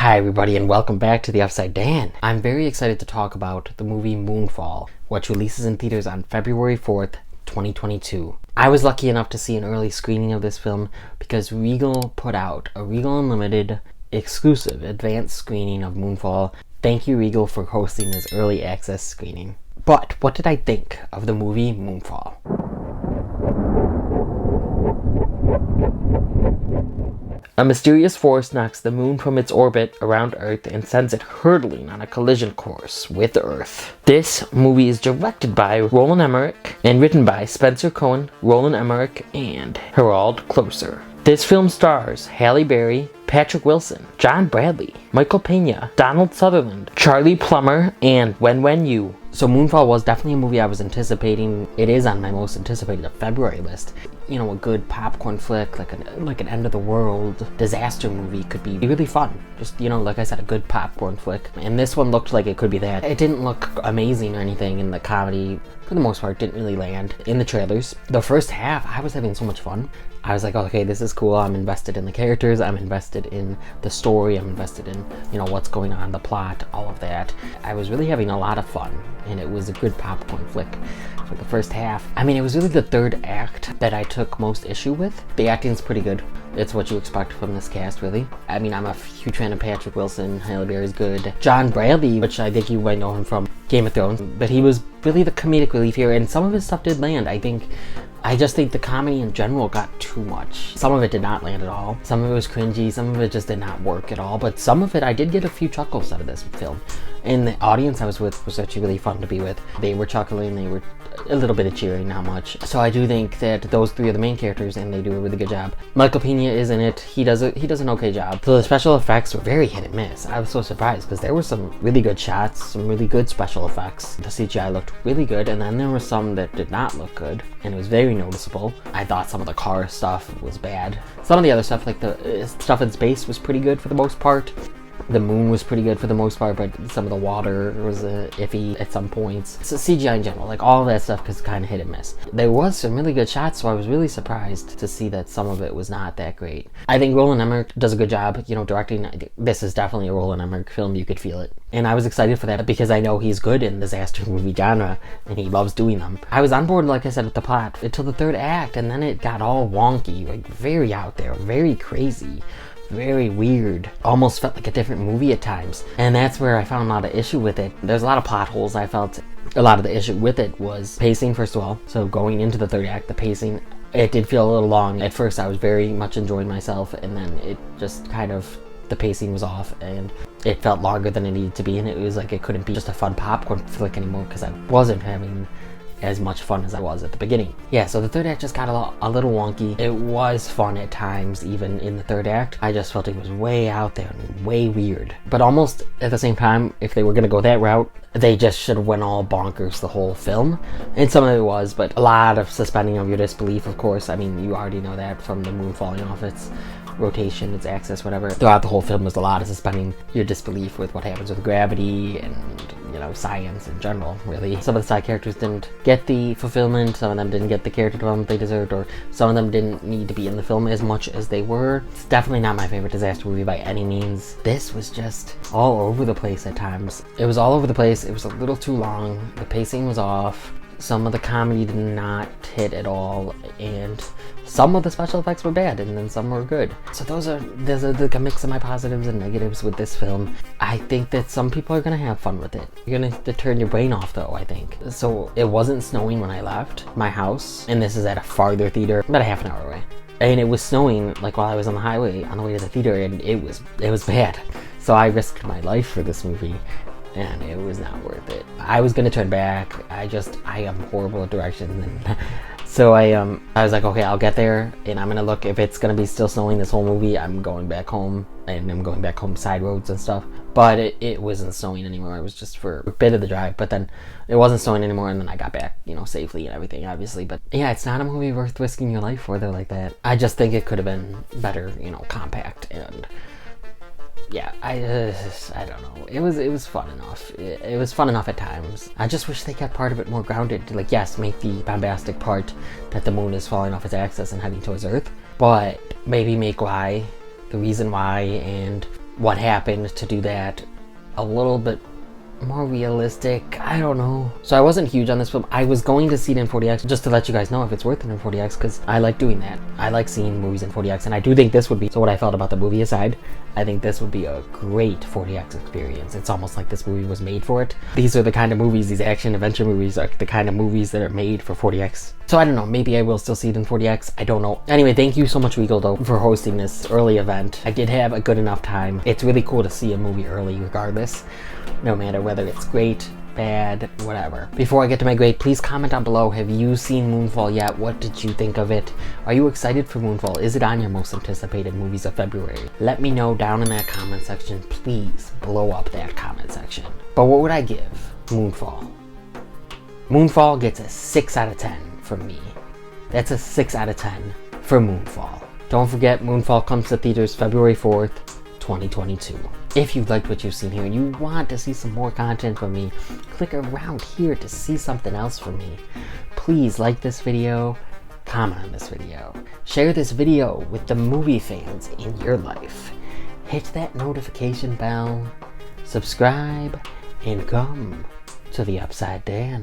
Hi everybody and welcome back to the Upside Dan. I'm very excited to talk about the movie Moonfall, which releases in theaters on February 4th, 2022. I was lucky enough to see an early screening of this film because Regal put out a Regal Unlimited exclusive advanced screening of Moonfall. Thank you Regal for hosting this early access screening. But what did I think of the movie Moonfall? A mysterious force knocks the moon from its orbit around Earth and sends it hurtling on a collision course with Earth. This movie is directed by Roland Emmerich and written by Spenser, Cohen, Roland Emmerich, and Harald, Kloser. This film stars Halle Berry, Patrick Wilson, John Bradley, Michael Peña, Donald Sutherland, Charlie Plummer, and Wenwen Yu. So Moonfall was definitely a movie I was anticipating. It is on my most anticipated February list. You know, a good popcorn flick, like an end of the world disaster movie could be really fun. Just, you know, like I said, a good popcorn flick. And this one looked like it could be that. It didn't look amazing or anything, in the comedy, for the most part, didn't really land in the trailers. The first half, I was having so much fun. I was like, okay, this is cool. I'm invested in the characters. I'm invested in the story. I'm invested in, you know, what's going on, the plot, all of that. I was really having a lot of fun, and it was a good popcorn flick for the first half. I mean, it was really the third act that I took most issue with. The acting's pretty good. It's what you expect from this cast, really. I mean, I'm a huge fan of Patrick Wilson. Halle Berry's good. John Bradley, which I think you might know him from Game of Thrones, but he was really the comedic relief here, and some of his stuff did land. I just think the comedy in general got too much. Some of it did not land at all. Some of it was cringy, some of it just did not work at all, but some of it, I did get a few chuckles out of this film. And the audience I was with was actually really fun to be with. They were chuckling, they were a little bit of cheering, not much. So I do think that those three are the main characters, and they do a really good job. Michael Peña is in it. He does an okay job. So the special effects were very hit and miss. I was so surprised because there were some really good shots, some really good special effects. The CGI looked really good, and then there were some that did not look good, and it was very noticeable. I thought some of the car stuff was bad. Some of the other stuff, like the stuff in space, was pretty good for the most part. The moon was pretty good for the most part, but some of the water was iffy at some points. So CGI in general, like all of that stuff, was kind of hit and miss. There was some really good shots, so I was really surprised to see that some of it was not that great. I think Roland Emmerich does a good job, you know, directing. This is definitely a Roland Emmerich film, you could feel it. And I was excited for that because I know he's good in disaster movie genre, and he loves doing them. I was on board, like I said, with the plot until the third act, and then it got all wonky, like very out there, very crazy. Very weird. Almost felt like a different movie at times. And that's where I found a lot of issue with it. There's a lot of plot holes. I felt a lot of the issue with it was pacing, first of all. So going into the third act, the pacing, it did feel a little long. At first I was very much enjoying myself, and then it just kind of, the pacing was off, and it felt longer than it needed to be, and it was like it couldn't be just a fun popcorn flick anymore because I wasn't having as much fun as I was at the beginning. Yeah, so the third act just got a little wonky. It was fun at times, even in the third act. I just felt it was way out there and way weird. But almost at the same time, if they were gonna go that route, they just should have went all bonkers the whole film. And some of it was, but a lot of suspending of your disbelief, of course. I mean, you already know that from the moon falling off its rotation, its axis, whatever. Throughout the whole film was a lot of suspending your disbelief with what happens with gravity and, you know, science in general, really. Some of the side characters didn't get the fulfillment, some of them didn't get the character development they deserved, or some of them didn't need to be in the film as much as they were. It's definitely not my favorite disaster movie by any means. This was just all over the place at times. It was all over the place, it was a little too long, the pacing was off, some of the comedy did not hit at all, and some of the special effects were bad, and then some were good. So there's a mix of my positives and negatives with this film. I think that some people are gonna have fun with it. You're gonna have to turn your brain off though, I think. So it wasn't snowing when I left my house, and this is at a farther theater, about a half an hour away. And it was snowing like while I was on the highway on the way to the theater, and it was bad. So I risked my life for this movie, and it was not worth it. I was gonna turn back. I am horrible at directions, and so I was like, okay, I'll get there, and I'm gonna look. If it's gonna be still snowing this whole movie, I'm going back home, and I'm going back home side roads and stuff. But it wasn't snowing anymore. It was just for a bit of the drive, but then it wasn't snowing anymore, and then I got back, you know, safely and everything, obviously. But yeah, it's not a movie worth risking your life for, though, like that. I just think it could have been better, you know, compact, and yeah, I don't know. It was fun enough. It was fun enough at times. I just wish they kept part of it more grounded. Like, yes, make the bombastic part that the moon is falling off its axis and heading towards Earth, but maybe make why, the reason why, and what happened to do that a little bit more realistic. I don't know. So I wasn't huge on this film. I was going to see it in 40x just to let you guys know if it's worth it in 40x, because I like doing that. I like seeing movies in 40x, and I do think this would be, so what I felt about the movie aside, I think this would be a great 40x experience. It's almost like this movie was made for it. These are the kind of movies, these action adventure movies are the kind of movies that are made for 40x. So I don't know, maybe I will still see it in 40x. I don't know. Anyway, thank you so much, Regal, though, for hosting this early event. I did have a good enough time. It's really cool to see a movie early regardless, no matter whether it's great, bad, whatever. Before I get to my grade, please comment down below. Have you seen Moonfall yet? What did you think of it? Are you excited for Moonfall? Is it on your most anticipated movies of February? Let me know down in that comment section. Please blow up that comment section. But what would I give Moonfall? Moonfall gets a 6 out of 10 from me. That's a 6 out of 10 for Moonfall. Don't forget, Moonfall comes to theaters February 4th, 2022. If you liked what you've seen here and you want to see some more content from me, click around here to see something else from me. Please like this video, comment on this video, share this video with the movie fans in your life. Hit that notification bell, subscribe, and come to the Upside Dan.